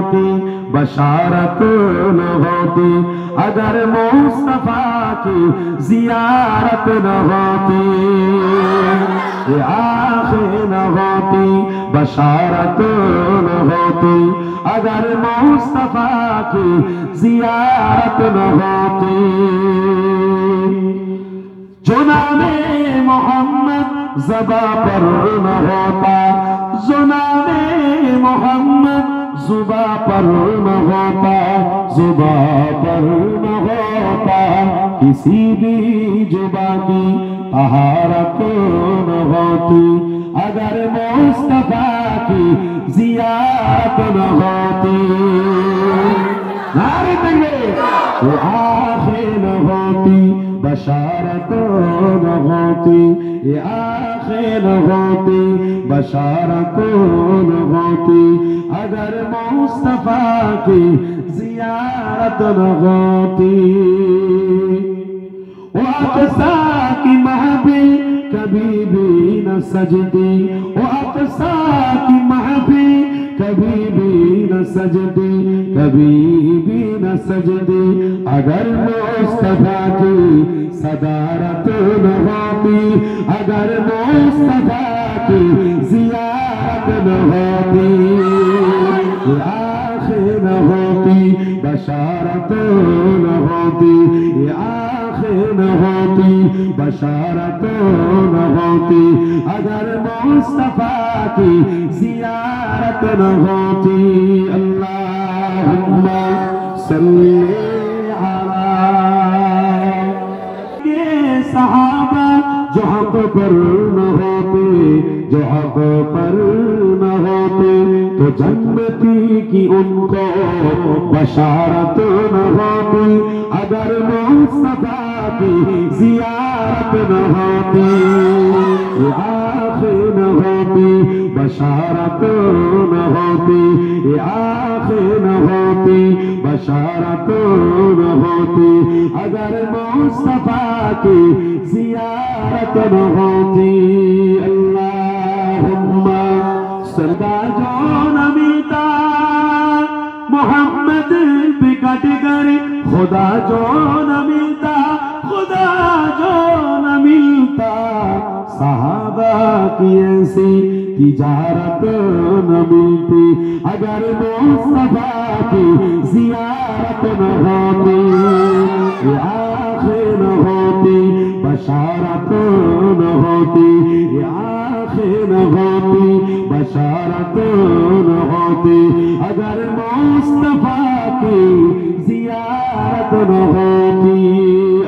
होती बशारत न होती, अगर मुस्तफा की जियारत न होती, ये आंखें न होती बशारत न होती, अगर मुस्तफा की जियारत न होती। जो नामे मोहम्मद ज़बा पर न होता, जो नामे मोहम्मद ज़ुबा पर न होता, ज़ुबा पर न होता, किसी भी जुबा की तहारत न होती, अगर मुस्तफा की जियारत न होती। नारे तकबीर। वो आंखें न होती बशारत न होती, ये आंखें न होती बशारत न होती, अगर मुस्तफा की जियारत न होती। वो अक़सा की महफिल कभी भी न सजती, वो अक़सा की महफिल कभी भी न सजती, कभी भी न सजती, अगर मुस्तफा की सदारत न होती, अगर मुस्तफा की जियारत न होती। आंखें न होती बशारत न होती, ये आंखें न होती बशारत न होती, अगर मुस्तफा की जियारत न होती। अल्लाहुम्मा सल्ली अला के सहाबा जो हक पर न होते, जो हक पर न होते, तो जन्नती की उनको बशारत न होती, अगर मुस्तफा की जियारत न होती। आंखें न होती बशारत न होती, आंखें न होती बशारत न होती, अगर मुस्तफा की जियारत न होती। अल्लाहुम्मा सदा जो न मिलता मोहम्मद बिकट कर, खुदा जो न मिलता, खुदा जो न मिलता, सहाबा की ऐसी तिजारत न मिलती, अगर मुस्तफा की जियारत न होती। आंखें न होती बशारत न होती, आंखें न होती बशारत न होती, अगर मुस्तफा की जियारत न होती।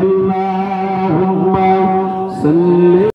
अल्लाहुम्मा सल्ली